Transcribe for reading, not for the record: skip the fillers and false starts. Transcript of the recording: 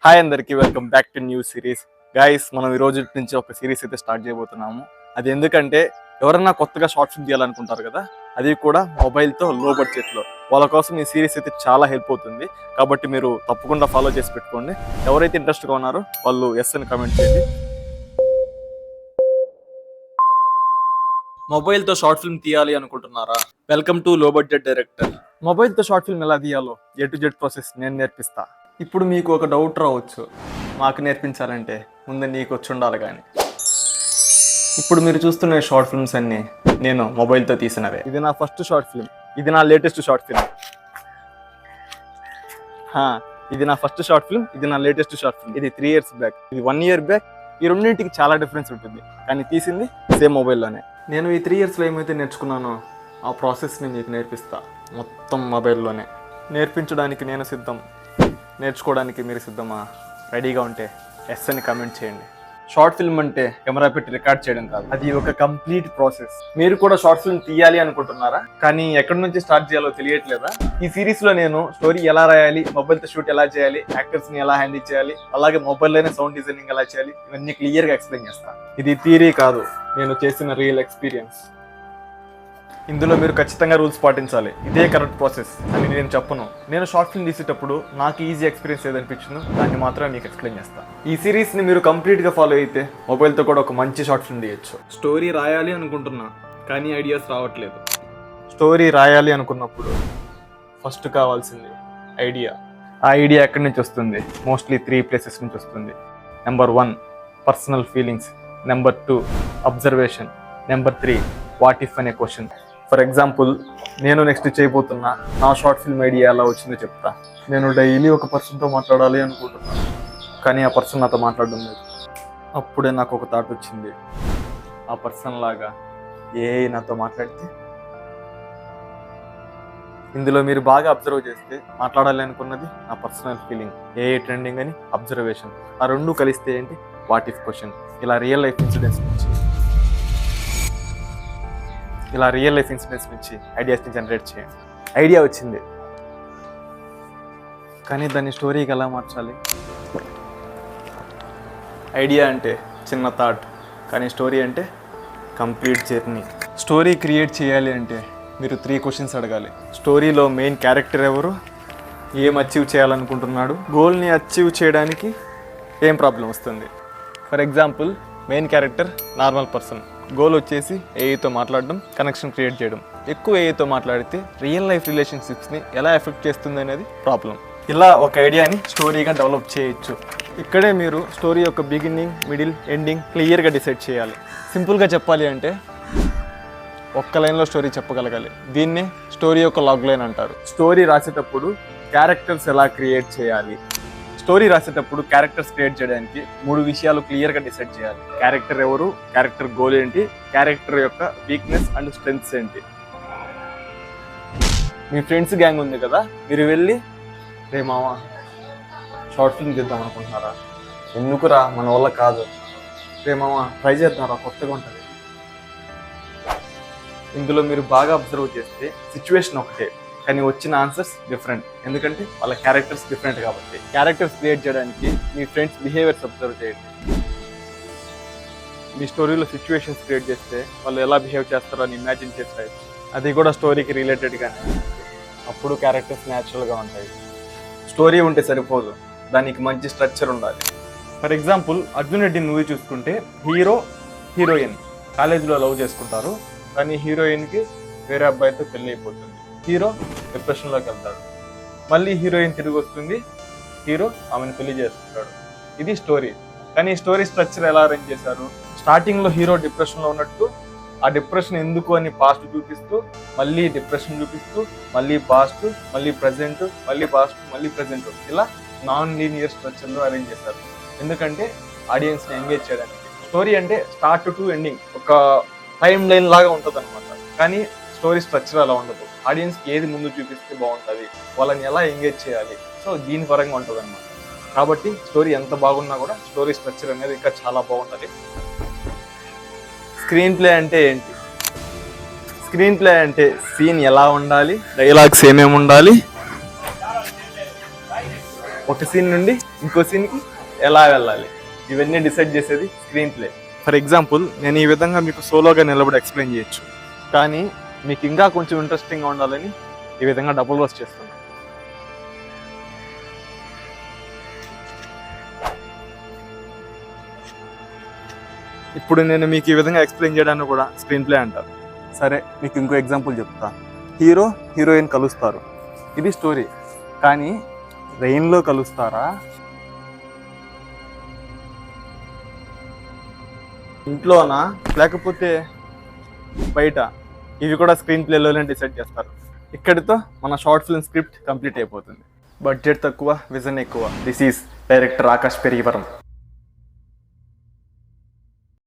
Hi అందరికి welcome back to new series. Guys, మనం ఈ రోజు నుంచి ఒక సిరీస్ అయితే స్టార్ట్ చేయబోతున్నాము. అది ఎందుకంటే ఎవరన్నా కొత్తగా షార్ట్ ఫిల్మ్ తీయాలనుకుంటారు కదా, అది కూడా మొబైల్తో లో బడ్జెట్లో. వాళ్ళ కోసం ఈ సిరీస్ అయితే చాలా హెల్ప్ అవుతుంది. కాబట్టి మీరు తప్పకుండా ఫాలో చేసి పెట్టుకోండి. ఎవరైతే ఇంట్రెస్ట్గా ఉన్నారో వాళ్ళు ఎస్ అని కామెంట్ చేయండి. మొబైల్తో షార్ట్ ఫిల్మ్ తీయాలి అనుకుంటున్నారా? Welcome to low budget director. మొబైల్తో షార్ట్ ఫిల్మ్ ఎలా తీయాలో A to Z ప్రాసెస్ నేను నేర్పిస్తా. ఇప్పుడు మీకు ఒక డౌట్ రావచ్చు, మాకు నేర్పించాలంటే ముందు నీకు వచ్చి ఉండాలి. కానీ ఇప్పుడు మీరు చూస్తున్న షార్ట్ ఫిల్మ్స్ అన్నీ నేను మొబైల్తో తీసినవే. ఇది నా ఫస్ట్ షార్ట్ ఫిల్మ్, ఇది నా లేటెస్ట్ షార్ట్ ఫిల్మ్. ఇది నా ఫస్ట్ షార్ట్ ఫిల్మ్, ఇది నా లేటెస్ట్ షార్ట్ ఫిల్మ్. ఇది 3 years బ్యాక్, ఇది 1 year బ్యాక్. ఈ రెండింటికి చాలా డిఫరెన్స్ ఉంటుంది, కానీ తీసింది సేమ్ మొబైల్లోనే. నేను ఈ 3 yearsలో ఏమైతే నేర్చుకున్నానో ఆ ప్రాసెస్ని మీకు నేర్పిస్తా, మొత్తం మొబైల్లోనే. నేర్పించడానికి నేను సిద్ధం, నేర్చుకోవడానికి మీరు సిద్ధమా? రెడీగా ఉంటే ఎస్ అని కామెంట్ చేయండి. షార్ట్ ఫిల్మ్ అంటే కెమెరా పెట్టి రికార్డ్ చేయడం కాదు, అది ఒక కంప్లీట్ ప్రాసెస్. మీరు కూడా షార్ట్ ఫిల్మ్ తీయాలి అనుకుంటున్నారా, కానీ ఎక్కడి నుంచి స్టార్ట్ చేయాలో తెలియట్లేదా? ఈ సిరీస్లో నేను స్టోరీ ఎలా రాయాలి, మొబైల్తో షూట్ ఎలా చేయాలి, యాక్టర్స్ని ఎలా హ్యాండిల్ చేయాలి, అలాగే మొబైల్లోనే సౌండ్ డిజైనింగ్ ఎలా చేయాలి, ఇవన్నీ క్లియర్గా ఎక్స్ప్లెయిన్ చేస్తాను. ఇది థియరీ కాదు, నేను చేసిన రియల్ ఎక్స్పీరియన్స్. ఇందులో మీరు ఖచ్చితంగా రూల్స్ పాటించాలి, ఇదే కరెక్ట్ ప్రాసెస్ అని నేను చెప్పను. నేను షార్ట్ ఫిల్మ్ తీసేటప్పుడు నాకు ఈజీ ఎక్స్పీరియన్స్ ఏదనిపించిందో దాన్ని మాత్రమే మీకు ఎక్స్ప్లెయిన్ చేస్తాను. ఈ సిరీస్ని మీరు కంప్లీట్గా ఫాలో అయితే మొబైల్తో కూడా ఒక మంచి షార్ట్ ఫిల్మ్ తీయచ్చు. స్టోరీ రాయాలి అనుకుంటున్నా, కానీ ఐడియాస్ రావట్లేదు. స్టోరీ రాయాలి అనుకున్నప్పుడు ఫస్ట్ కావాల్సింది ఐడియా. ఆ ఐడియా ఎక్కడి నుంచి వస్తుంది? మోస్ట్లీ 3 places నుంచి వస్తుంది. Number 1 personal feelings, number 2 observation, number 3 what if అనే క్వశ్చన్. ఫర్ ఎగ్జాంపుల్, నేను నెక్స్ట్ చేయబోతున్నా నా షార్ట్ ఫిల్మ్ ఐడియా ఎలా వచ్చిందో చెప్తా. నేను డైలీ ఒక పర్సన్తో మాట్లాడాలి అనుకుంటున్నాను, కానీ ఆ పర్సన్ నాతో మాట్లాడడం లేదు. అప్పుడే నాకు ఒక థాట్ వచ్చింది, ఆ పర్సన్ లాగా నాతో మాట్లాడితే. ఇందులో మీరు బాగా అబ్జర్వ్ చేస్తే మాట్లాడాలి అనుకున్నది నా పర్సనల్ ఫీలింగ్, ట్రెండింగ్ అని అబ్జర్వేషన్. ఆ రెండు కలిస్తే ఏంటి? What if question. ఇలా రియల్ లైఫ్ ఇన్సిడెంట్స్ నుంచి ఐడియాస్ని జనరేట్ చేయండి. ఐడియా వచ్చింది, కానీ దాన్ని స్టోరీకి ఎలా మార్చాలి? ఐడియా అంటే చిన్న థాట్, కానీ స్టోరీ అంటే కంప్లీట్ జర్నీ. స్టోరీ క్రియేట్ చేయాలి అంటే మీరు 3 questions అడగాలి. స్టోరీలో మెయిన్ క్యారెక్టర్ ఎవరు, ఏం అచీవ్ చేయాలనుకుంటున్నాడు, గోల్ని అచీవ్ చేయడానికి ఏం ప్రాబ్లం వస్తుంది. For example, main character normal person, goal వచ్చేసి ఏఐతో మాట్లాడడం, కనెక్షన్ క్రియేట్ చేయడం. ఎక్కువ ఏఐతో మాట్లాడితే రియల్ లైఫ్ రిలేషన్షిప్స్ని ఎలా ఎఫెక్ట్ చేస్తుంది అనేది ప్రాబ్లం. ఇలా ఒక ఐడియాని స్టోరీగా డెవలప్ చేయొచ్చు. ఇక్కడే మీరు స్టోరీ యొక్క బిగినింగ్, మిడిల్, ఎండింగ్ క్లియర్గా డిసైడ్ చేయాలి. సింపుల్గా చెప్పాలి అంటే ఒక్క లైన్లో స్టోరీ చెప్పగలగాలి. దీన్నే స్టోరీ యొక్క లాగ్ లైన్ అంటారు. స్టోరీ రాసేటప్పుడు క్యారెక్టర్స్ ఎలా క్రియేట్ చేయాలి? స్టోరీ రాసేటప్పుడు క్యారెక్టర్స్ క్రియేట్ చేయడానికి 3 విషయాలు క్లియర్గా డిసైడ్ చేయాలి. క్యారెక్టర్ ఎవరు, క్యారెక్టర్ గోల్ ఏంటి, క్యారెక్టర్ యొక్క వీక్నెస్ అండ్ స్ట్రెంగ్త్స్ ఏంటి. మీ ఫ్రెండ్స్ గ్యాంగ్ ఉంది కదా, మీరు వెళ్ళి రే మావా షార్ట్ ఫిల్మ్ తీద్దాం అనుకుంటున్నారా? ఎందుకురా, మన వల్ల కాదు. రే మావా ట్రై చేద్దాంరా, కొత్తగా ఉంటుంది. ఇందులో మీరు బాగా అబ్జర్వ్ చేస్తే సిచ్యువేషన్ ఒకటే, కానీ వచ్చిన ఆన్సర్స్ డిఫరెంట్. ఎందుకంటే వాళ్ళ క్యారెక్టర్స్ డిఫరెంట్ కాబట్టి. క్యారెక్టర్స్ క్రియేట్ చేయడానికి మీ ఫ్రెండ్స్ బిహేవియర్స్ అబ్జర్వ్ చేయండి. మీ స్టోరీలో సిచ్యువేషన్స్ క్రియేట్ చేస్తే వాళ్ళు ఎలా బిహేవ్ చేస్తారో అని ఇమాజిన్ చేసి రాయొచ్చు. అది కూడా స్టోరీకి రిలేటెడ్గానే. అప్పుడు క్యారెక్టర్స్ న్యాచురల్గా ఉంటాయి. స్టోరీ ఉంటే సరిపోదు, దానికి మంచి స్ట్రక్చర్ ఉండాలి. For example, Arjun Reddy movie చూసుకుంటే హీరో హీరోయిన్ కాలేజీలో లవ్ చేసుకుంటారు, కానీ హీరోయిన్కి వేరే అబ్బాయితో పెళ్ళి అయిపోతుంది. హీరో డిప్రెషన్లోకి వెళ్తాడు, మళ్ళీ హీరోయిన్ తిరిగి వస్తుంది, హీరో ఆమెను పెళ్లి చేసుకుంటాడు. ఇది స్టోరీ. కానీ స్టోరీ స్ట్రక్చర్ ఎలా అరేంజ్ చేశారు? స్టార్టింగ్లో హీరో డిప్రెషన్లో ఉన్నట్టు, ఆ డిప్రెషన్ ఎందుకు అని పాస్ట్ చూపిస్తూ, మళ్ళీ డిప్రెషన్ చూపిస్తూ, మళ్ళీ పాస్ట్, మళ్ళీ ప్రజెంట్, మళ్ళీ పాస్ట్, మళ్ళీ ప్రజెంట్, ఇలా నాన్ లీనియర్ స్ట్రక్చర్లో అరేంజ్ చేశారు. ఎందుకంటే ఆడియన్స్ని ఎంగేజ్ చేయడానికి. స్టోరీ అంటే స్టార్ట్ టు ఎండింగ్ ఒక టైం లైన్ లాగా ఉంటుంది అనమాట. కానీ స్టోరీ స్ట్రక్చర్ అలా ఉండదు. ఆడియన్స్కి ఏది ముందు చూపిస్తే బాగుంటుంది, వాళ్ళని ఎలా ఎంగేజ్ చేయాలి, సో దీని పరంగా ఉంటుంది అనమాట. కాబట్టి స్టోరీ ఎంత బాగున్నా కూడా స్టోరీ స్ట్రక్చర్ అనేది ఇంకా చాలా బాగుంటుంది. స్క్రీన్ ప్లే అంటే ఏంటి? స్క్రీన్ ప్లే అంటే సీన్ ఎలా ఉండాలి, డైలాగ్స్ ఏమేమి ఉండాలి, ఒక సీన్ నుండి ఇంకో సీన్కి ఎలా వెళ్ళాలి, ఇవన్నీ డిసైడ్ చేసేది స్క్రీన్ ప్లే. ఫర్ ఎగ్జాంపుల్, నేను ఈ విధంగా మీకు సోలోగా నిలబడి ఎక్స్ప్లెయిన్ చేయొచ్చు, కానీ మీకు ఇంకా కొంచెం ఇంట్రెస్టింగ్గా ఉండాలని ఈ విధంగా డబుల్ వర్స్ చేస్తున్నాను. ఇప్పుడు నేను మీకు ఈ విధంగా ఎక్స్ప్లెయిన్ చేయడానికి కూడా స్క్రీన్ ప్లే అంటారు. సరే, మీకు ఇంకో ఎగ్జాంపుల్ చెప్తా. హీరో హీరోయిన్ కలుస్తారు, ఇది స్టోరీ. కానీ రెయిన్లో కలుస్తారా, ఇంట్లోనా, లేకపోతే బయట, ఇవి కూడా స్క్రీన్ ప్లేలోనే డిసైడ్ చేస్తారు. ఇక్కడితో మన షార్ట్ ఫిల్మ్ స్క్రిప్ట్ కంప్లీట్ అయిపోతుంది. బడ్జెట్ తక్కువ, విజన్ ఎక్కువ. This is director Akash పెరిగివరం.